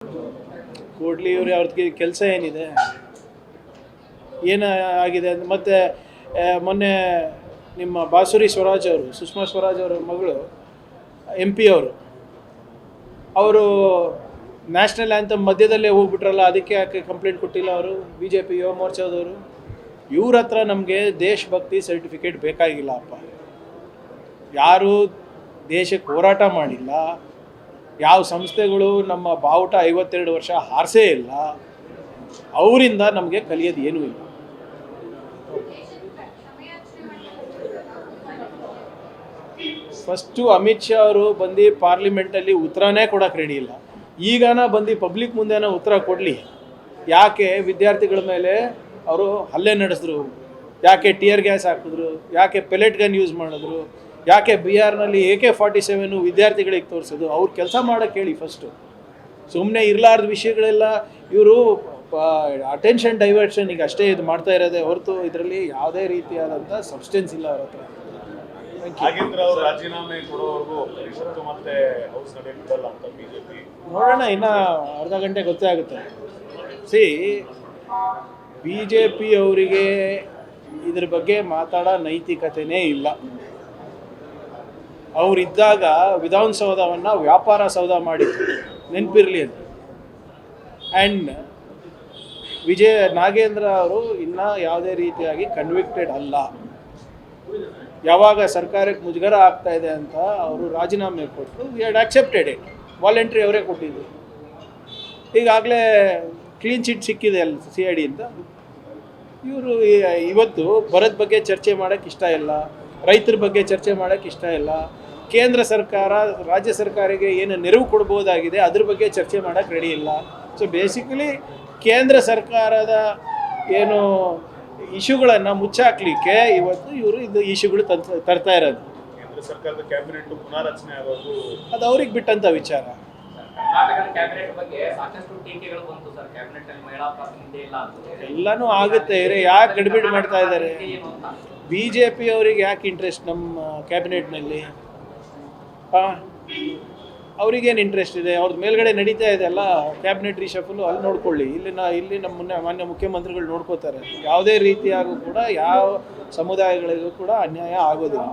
ಕೊಡ್ಲಿ ಇವ್ರು ಅವ್ರಿಗೆ ಕೆಲಸ ಏನಿದೆ, ಏನು ಆಗಿದೆ ಅಂತ. ಮತ್ತು ಮೊನ್ನೆ ನಿಮ್ಮ ಬಾಸುರಿ ಸ್ವರಾಜ್ ಅವರು, ಸುಷ್ಮಾ ಸ್ವರಾಜ್ ಅವರ ಮಗಳು MP ಅವರು ನ್ಯಾಷನಲ್ ಆ್ಯಂಥಮ್ ಮಧ್ಯದಲ್ಲೇ ಹೋಗ್ಬಿಟ್ರಲ್ಲ, ಅದಕ್ಕೆ ಯಾಕೆ ಕಂಪ್ಲೇಂಟ್ ಕೊಟ್ಟಿಲ್ಲ ಅವರು, BJP ಯುವ ಮೋರ್ಚಾದವರು? ಇವ್ರ ಹತ್ರ ನಮಗೆ ದೇಶಭಕ್ತಿ ಸರ್ಟಿಫಿಕೇಟ್ ಬೇಕಾಗಿಲ್ಲ ಅಪ್ಪ. ಯಾರು ದೇಶಕ್ಕೆ ಹೋರಾಟ ಮಾಡಿಲ್ಲ, ಯಾವ ಸಂಸ್ಥೆಗಳು ನಮ್ಮ ಬಾವುಟ 52 ವರ್ಷ ಹಾರಿಸೇ ಇಲ್ಲ, ಅವರಿಂದ ನಮಗೆ ಕಲಿಯೋದು ಏನೂ ಇಲ್ಲ. ಫಸ್ಟು ಅಮಿತ್ ಶಾ ಅವರು ಬಂದು ಪಾರ್ಲಿಮೆಂಟಲ್ಲಿ ಉತ್ತರನೇ ಕೊಡೋಕೆ ರೆಡಿ ಇಲ್ಲ. ಈಗನ ಬಂದು ಪಬ್ಲಿಕ್ ಮುಂದೆನ ಉತ್ತರ ಕೊಡಲಿ. ಯಾಕೆ ವಿದ್ಯಾರ್ಥಿಗಳ ಮೇಲೆ ಅವರು ಹಲ್ಲೆ ನಡೆಸಿದ್ರು, ಯಾಕೆ ಟಿಯರ್ ಗ್ಯಾಸ್ ಹಾಕಿದ್ರು, ಯಾಕೆ ಪೆಲೆಟ್ ಗನ್ ಯೂಸ್ ಮಾಡಿದ್ರು, ಯಾಕೆ ಬಿಹಾರ್ನಲ್ಲಿ AK-47 ವಿದ್ಯಾರ್ಥಿಗಳಿಗೆ ತೋರಿಸೋದು, ಅವ್ರು ಕೆಲಸ ಮಾಡೋಕ್ಕೆ ಹೇಳಿ ಫಸ್ಟು. ಸುಮ್ಮನೆ ಇರಲಾರ್ದ ವಿಷಯಗಳೆಲ್ಲ ಇವರು ಅಟೆನ್ಷನ್ ಡೈವರ್ಷನ್ಗೆ ಅಷ್ಟೇ ಇದು ಮಾಡ್ತಾ ಇರೋದೇ ಹೊರತು ಇದರಲ್ಲಿ ಯಾವುದೇ ರೀತಿಯಾದಂಥ ಸಬ್ಸ್ಟೆನ್ಸ್ ಇಲ್ಲ ಅವ್ರ ಹತ್ರ. ಹಾಗಿದ್ರೆ ಅವರು ರಾಜೀನಾಮೆ ಕೊಡೋವರೆಗೂ ಪರಿಷತ್ತು ಮತ್ತೆ ಹೌಸ್ ನಡೆಯಲ್ಲ ಅಂತ BJP. ನೋಡೋಣ, ಇನ್ನು ಅರ್ಧ ಗಂಟೆ ಗೊತ್ತೇ ಆಗುತ್ತೆ. BJP ಅವರಿಗೆ ಇದ್ರ ಬಗ್ಗೆ ಮಾತಾಡೋ ನೈತಿಕತೆಯೇ ಇಲ್ಲ. ಅವರಿದ್ದಾಗ ವಿಧಾನಸೌಧವನ್ನು ವ್ಯಾಪಾರ ಸೌಧ ಮಾಡಿದ್ರು, ನೆನಪಿರಲಿ ಅಂತ. ಆ್ಯಂಡ್ ನಾಗೇಂದ್ರ ಅವರು ಇನ್ನೂ ಯಾವುದೇ ರೀತಿಯಾಗಿ ಕನ್ವಿಕ್ಟೆಡ್ ಅಲ್ಲ. ಯಾವಾಗ ಸರ್ಕಾರಕ್ಕೆ ಮುಜುಗರ ಆಗ್ತಾ ಇದೆ ಅಂತ ಅವರು ರಾಜೀನಾಮೆ ಕೊಟ್ಟು we had accepted it, voluntary ಅವರೇ ಕೊಟ್ಟಿದ್ದು. ಈಗಾಗಲೇ ಕ್ಲೀನ್ ಚಿಟ್ ಸಿಕ್ಕಿದೆ ಅಲ್ಲಿ CID ಅಂತ. ಇವರು ಇವತ್ತು ಬರದ ಬಗ್ಗೆ ಚರ್ಚೆ ಮಾಡೋಕ್ಕೆ ಇಷ್ಟ ಇಲ್ಲ, ರೈತರ ಬಗ್ಗೆ ಚರ್ಚೆ ಮಾಡೋಕ್ಕೆ ಇಷ್ಟ ಇಲ್ಲ, ಕೇಂದ್ರ ಸರ್ಕಾರ ರಾಜ್ಯ ಸರ್ಕಾರಕ್ಕೆ ಏನು ನೆರವು ಕೊಡ್ಬೋದಾಗಿದೆ ಅದ್ರ ಬಗ್ಗೆ ಚರ್ಚೆ ಮಾಡೋಕ್ಕೆ ರೆಡಿ ಇಲ್ಲ. ಸೊ ಬೇಸಿಕಲಿ ಕೇಂದ್ರ ಸರ್ಕಾರದ ಏನು ಇಶ್ಯೂಗಳನ್ನು ಮುಚ್ಚಾಕ್ಲಿಕ್ಕೆ ಇವತ್ತು ಇವರು ಇದು ಇಶ್ಯೂಗಳು ತರ್ತಾ ಇರೋದು. ಕೇಂದ್ರ ಸರ್ಕಾರದ ಕ್ಯಾಬಿನೆಟ್ ಪುನಾರಚನೆ ಆಗೋದು ಅದು ಅವ್ರಿಗೆ ಬಿಟ್ಟಂಥ ವಿಚಾರ. ಎಲ್ಲನೂ ಆಗುತ್ತೆ, ಯಾಕೆ ಗಡಿಬಿಡಿ ಮಾಡ್ತಾ ಇದ್ದಾರೆ? BJP ಅವರಿಗೆ ಯಾಕೆ ಇಂಟ್ರೆಸ್ಟ್ ನಮ್ಮ ಕ್ಯಾಬಿನೆಟ್ನಲ್ಲಿ? ಅವ್ರಿಗೇನು ಇಂಟ್ರೆಸ್ಟ್ ಇದೆ? ಅವ್ರದ್ದು ಮೇಲ್ಗಡೆ ನಡೀತಾ ಇದೆ ಅಲ್ಲ ಕ್ಯಾಬಿನೆಟ್ ರಿಶಫಲು, ಅಲ್ಲಿ ನೋಡ್ಕೊಳ್ಳಿ. ಇಲ್ಲಿ ನಮ್ಮ ಮಾನ್ಯ ಮುಖ್ಯಮಂತ್ರಿಗಳು ನೋಡ್ಕೋತಾರೆ. ಯಾವುದೇ ರೀತಿಯಾಗೂ ಕೂಡ ಯಾವ ಸಮುದಾಯಗಳಿಗೂ ಕೂಡ ಅನ್ಯಾಯ ಆಗೋದಿಲ್ಲ.